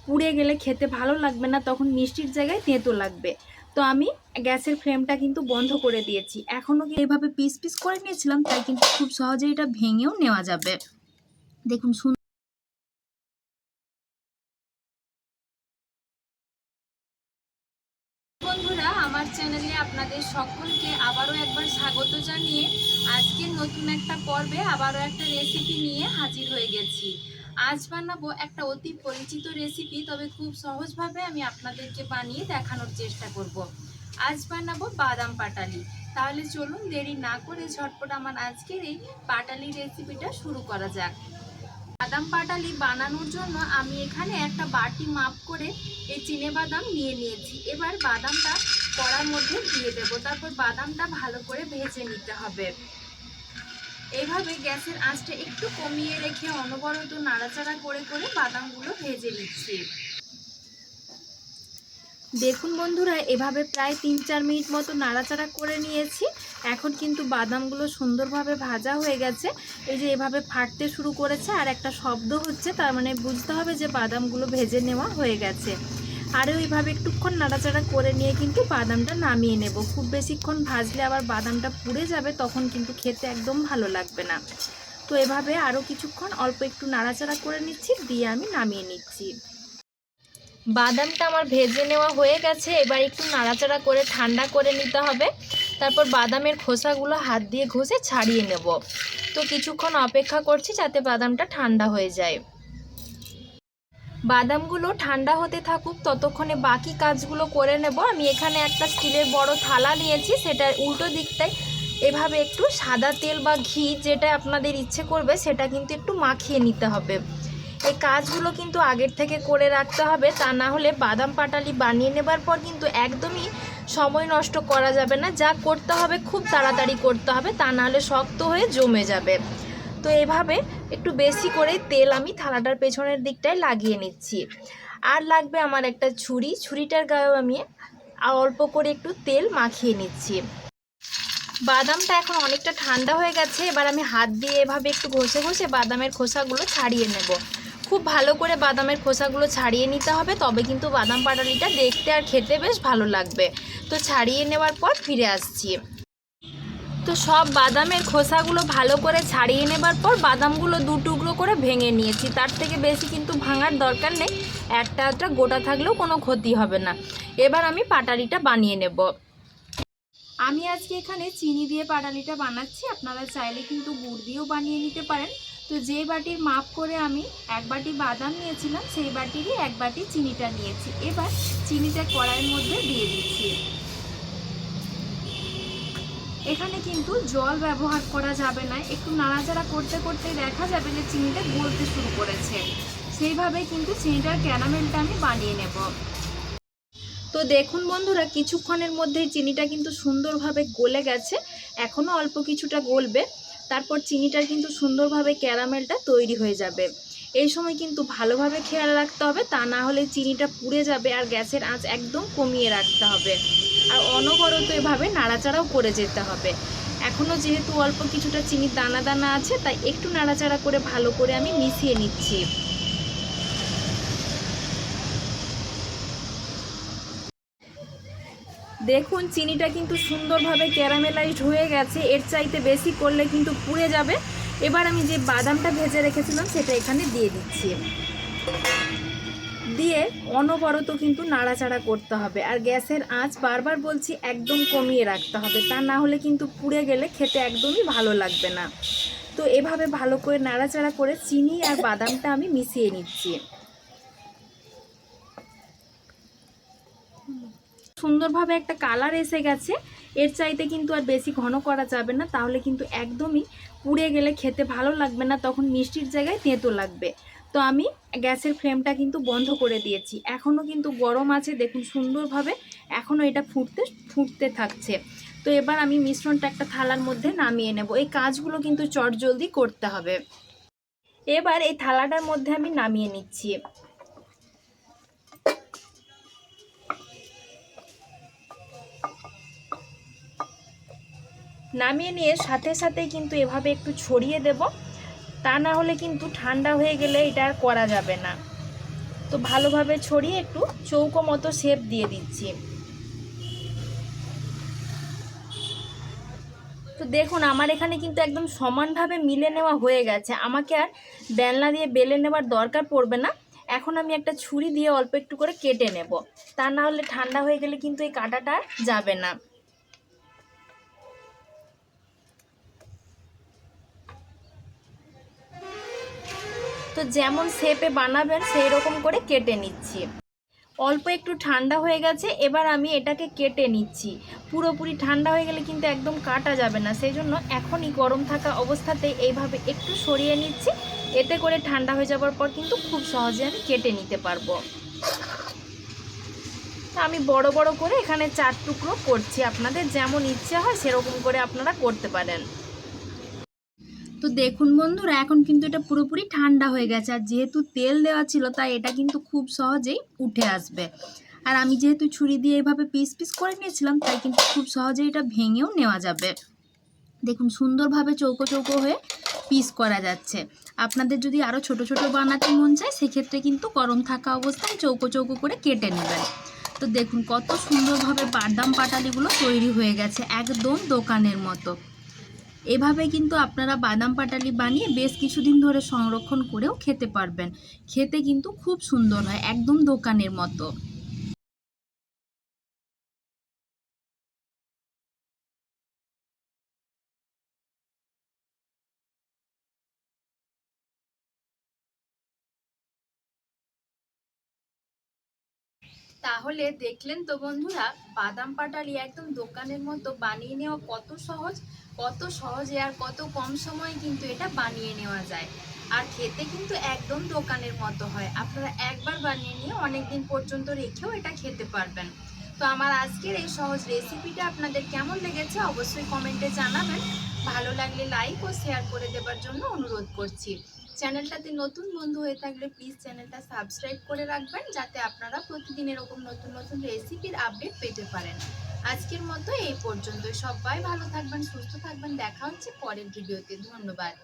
পুড়ে গেলে খেতে ভালো লাগবে না, তখন মিষ্টির জায়গায় তেঁতো লাগবে। তো আমি গ্যাসের ফ্লেমটা কিন্তু বন্ধ করে দিয়েছি। এখনও এইভাবে পিস পিস করে নিয়েছিলাম, তাই কিন্তু খুব সহজে এটা ভেঙেও নেওয়া যাবে। দেখুন বন্ধুরা, আমার চ্যানেলে আপনাদের সকলকে আবারও একবার স্বাগত জানিয়ে আজকের নতুন একটা পর্বে আবারও একটা রেসিপি নিয়ে হাজির হয়ে গেছি। আজ বানাবো একটা অতি পরিচিত রেসিপি, তবে খুব সহজভাবে আমি আপনাদেরকে বানিয়ে দেখানোর চেষ্টা করব। আজ বানাবো বাদাম পাটালি। তাহলে চলুন দেরি না করে ঝটপট আমার আজকের এই পাটালি রেসিপিটা শুরু করা যাক। বাদাম পাটালি বানানোর জন্য আমি এখানে একটা বাটি মাপ করে এই চিনেবাদাম নিয়ে নিয়েছি। এবার বাদামটা কড়ার মধ্যে দিয়ে দেব, তারপর বাদামটা ভালো করে ভেজে নিতে হবে। এইভাবে গ্যাসের আঁচটা একটু কমিয়ে রেখে অনবরত নাড়াচাড়া করে করে বাদামগুলো ভেজে নিচ্ছি। দেখুন বন্ধুরা, এভাবে প্রায় 3-4 মিনিট মতো নাড়াচাড়া করে নিয়েছি। এখন কিন্তু বাদামগুলো সুন্দরভাবে ভাজা হয়ে গেছে। এই যে এভাবে ফাটতে শুরু করেছে আর একটা শব্দ হচ্ছে, তার মানে বুঝতে হবে যে বাদামগুলো ভেজে নেওয়া হয়ে গেছে। আরও এইভাবে একটুক্ষণ নাড়াচাড়া করে নিয়ে কিন্তু বাদামটা নামিয়ে নেব। খুব বেশিক্ষণ ভাজলে আবার বাদামটা পুড়ে যাবে, তখন কিন্তু খেতে একদম ভালো লাগবে না। তো এভাবে আরও কিছুক্ষণ অল্প একটু নাড়াচাড়া করে নিচ্ছি, দিয়ে আমি নামিয়ে নিচ্ছি। বাদামটা আমার ভেজে নেওয়া হয়ে গেছে। এবার একটু নাড়াচাড়া করে ঠান্ডা করে নিতে হবে। তারপর বাদামের খোসাগুলো হাত দিয়ে ঘষে ছাড়িয়ে নেব। তো কিছুক্ষণ অপেক্ষা করছি যাতে বাদামটা ঠান্ডা হয়ে যায়। বাদামগুলো ঠান্ডা হতে থাকুক, ততক্ষণে বাকি কাজগুলো করে নেব। আমি এখানে একটা স্টিলের বড় থালা নিয়েছি, সেটার উল্টো দিকটায় এভাবে একটু সাদা তেল বা ঘি, যেটা আপনাদের ইচ্ছে করবে সেটা কিন্তু একটু মাখিয়ে নিতে হবে। এই কাজগুলো কিন্তু আগের থেকে করে রাখতে হবে, তা না হলে বাদাম পাটালি বানিয়ে নেবার পর কিন্তু একদমই সময় নষ্ট করা যাবে না। যা করতে হবে খুব তাড়াতাড়ি করতে হবে, তা না হলে শক্ত হয়ে জমে যাবে। তো এভাবে একটু বেশি করে তেল আমি থালাটার পেছনের দিকটায় লাগিয়ে নিচ্ছি। আর লাগবে আমার একটা ছুরি, ছুরিটার গায়েও আমি অল্প করে একটু তেল মাখিয়ে নিচ্ছি। বাদামটা এখন অনেকটা ঠান্ডা হয়ে গেছে। এবার আমি হাত দিয়ে এভাবে একটু ঘষে ঘষে বাদামের খোসাগুলো ছাড়িয়ে নেব। খুব ভালো করে বাদামের খোসাগুলো ছাড়িয়ে নিতে হবে, তবে কিন্তু বাদাম পাটালিটা দেখতে আর খেতে বেশ ভালো লাগবে। তো ছাড়িয়ে নেওয়ার পর ফিরে আসছি। তো সব বাদামের খোসাগুলো ভালো করে ছাড়িয়ে নেবার পর বাদামগুলো 2 টুকরো করে ভেঙে নিয়েছি। তার থেকে বেশি কিন্তু ভাঙার দরকার নেই, একটা গোটা থাকলেও কোনো ক্ষতি হবে না। এবার আমি পাটালিটা বানিয়ে নেব। আমি আজকে এখানে চিনি দিয়ে পাটালিটা বানাচ্ছি, আপনারা চাইলে কিন্তু গুড় দিয়েও বানিয়ে নিতে পারেন। তো যে বাটির মাপ করে আমি 1 বাটি বাদাম নিয়েছিলাম, সেই বাটিরই 1 বাটি চিনিটা নিয়েছি। এবার চিনিটা কড়াইয়ের মধ্যে দিয়ে দিচ্ছি। এখানে কিন্তু জল ব্যবহার করা যাবে না। একটু নাড়াচাড়া করতে করতে দেখা যাবে যে চিনিটা গলতে শুরু করেছে। সেইভাবে কিন্তু চিনিটার ক্যারামেলটা আমি বানিয়ে নেব। তো দেখুন বন্ধুরা, কিছুক্ষণের মধ্যেই চিনিটা কিন্তু সুন্দরভাবে গলে গেছে। এখনও অল্প কিছুটা গলবে, তারপর চিনিটার কিন্তু সুন্দরভাবে ক্যারামেলটা তৈরি হয়ে যাবে। এই সময় কিন্তু ভালোভাবে খেয়াল রাখতে হবে, তা না হলে চিনিটা পুড়ে যাবে। আর গ্যাসের আঁচ একদম কমিয়ে রাখতে হবে, আর অনবরত এভাবে নাড়াচাড়াও করে যেতে হবে। এখনও যেহেতু অল্প কিছুটা চিনির দানা দানা আছে, তাই একটু নাড়াচাড়া করে ভালো করে আমি মিশিয়ে নিচ্ছি। দেখুন চিনিটা কিন্তু সুন্দরভাবে ক্যারামেলাইজড হয়ে গেছে। এর চাইতে বেশি করলে কিন্তু পুড়ে যাবে। এবার আমি যে বাদামটা ভেজে রেখেছিলাম সেটা এখানে দিয়ে দিচ্ছি। দিয়ে অনবরত কিন্তু নাড়াচাড়া করতে হবে, আর গ্যাসের আঁচ বারবার বলছি একদম কমিয়ে রাখতে হবে, তা না হলে কিন্তু পুড়ে গেলে খেতে একদমই ভালো লাগবে না। তো এভাবে ভালো করে নাড়াচাড়া করে চিনি আর বাদামটা আমি মিশিয়ে নিচ্ছি। সুন্দরভাবে একটা কালার এসে গেছে। এর চাইতে কিন্তু আর বেশি ঘন করা যাবে না, তাহলে কিন্তু একদমই পুড়ে গেলে খেতে ভালো লাগবে না, তখন মিষ্টির জায়গায় তেঁতো লাগবে। তো আমি গ্যাসের ফ্লেমটা কিন্তু বন্ধ করে দিয়েছি। এখনও কিন্তু গরম আছে, দেখুন সুন্দরভাবে এখনও এটা ফুটতে থাকছে। তো এবার আমি মিশ্রণটা একটা থালার মধ্যে নামিয়ে নেব। এই কাজগুলো কিন্তু চটজলদি করতে হবে। এবার এই থালাটার মধ্যে আমি নামিয়ে নিচ্ছি। নামিয়ে নিয়ে সাথে সাথে কিন্তু এভাবে একটু ছড়িয়ে দেব, তা না হলে কিন্তু ঠান্ডা হয়ে গেলে এটা আর করা যাবে না। তো ভালোভাবে ছড়িয়ে একটু চৌকো মতো শেপ দিয়ে দিচ্ছি। তো দেখুন আমার এখানে কিন্তু একদম সমানভাবে মিলে নেওয়া হয়ে গেছে, আমাকে আর বেলনা দিয়ে বেলে নেওয়ার দরকার পড়বে না। এখন আমি একটা ছুরি দিয়ে অল্প একটু করে কেটে নেব, তা না হলে ঠান্ডা হয়ে গেলে কিন্তু এই কাটাটা যাবে না। তো যেমন শেপে বানাবেন সেই রকম করে কেটে নিচ্ছি। অল্প একটু ঠান্ডা হয়ে গেছে, এবার আমি এটাকে কেটে নিচ্ছি। পুরোপুরি ঠান্ডা হয়ে গেলে কিন্তু একদম কাটা যাবে না, সেই জন্য এখনই গরম থাকা অবস্থাতে এইভাবে একটু সরিয়ে নিচ্ছি। এতে করে ঠান্ডা হয়ে যাওয়ার পর কিন্তু খুব সহজে আমি কেটে নিতে পারবো। আমি বড় বড় করে এখানে 4 টুকরো করছি, আপনাদের যেমন ইচ্ছে হয় সেরকম করে আপনারা করতে পারেন। তো দেখুন বন্ধুরা, এখন কিন্তু এটা পুরোপুরি ঠান্ডা হয়ে গেছে, আর যেহেতু তেল দেওয়া ছিল তাই এটা কিন্তু খুব সহজেই উঠে আসবে। আর আমি যেহেতু ছুরি দিয়ে এভাবে পিস পিস করে নিয়েছিলাম তাই কিন্তু খুব সহজেই এটা ভেঙেও নেওয়া যাবে। দেখুন সুন্দরভাবে চৌকো চৌকো হয়ে পিস করা যাচ্ছে। আপনাদের যদি আরও ছোট ছোট বানাতে মন চায় সেক্ষেত্রে কিন্তু গরম থাকা অবস্থায় চৌকো চৌকো করে কেটে নেবেন। তো দেখুন কত সুন্দরভাবে বাদাম পাটালিগুলো তৈরি হয়ে গেছে, একদম দোকানের মতো। এভাবে কিন্তু আপনারা বাদাম পাটালি বানিয়ে বেশ কিছুদিন ধরে সংরক্ষণ করেও খেতে পারবেন। খেতে কিন্তু খুব সুন্দর হয়, একদম দোকানের মতো। তাহলে দেখলেন তো বন্ধুরা, বাদাম পাটালি একদম দোকানের মতো বানিয়ে নেওয়া কত সহজে আর কত কম সময়ে কিন্তু এটা বানিয়ে নেওয়া যায়। আর খেতে কিন্তু একদম দোকানের মতো হয়, আপনারা একবার বানিয়ে নিয়ে অনেক দিন পর্যন্ত রেখেও এটা খেতে পারবেন। তো আমার আজকের এই সহজ রেসিপিটা আপনাদের কেমন লেগেছে অবশ্যই কমেন্টে জানাবেন। ভালো লাগলে লাইক ও শেয়ার করে দেওয়ার জন্য অনুরোধ করছি। চ্যানেলটাতে নতুন বন্ধু হয়ে থাকলে প্লিজ চ্যানেলটা সাবস্ক্রাইব করে রাখবেন, যাতে আপনারা প্রতিদিন এরকম নতুন নতুন রেসিপির আপডেট পেতে পারেন। আজকের মতো এই পর্যন্ত, সবাই ভালো থাকবেন, সুস্থ থাকবেন, দেখা হচ্ছে পরের ভিডিওতে। ধন্যবাদ।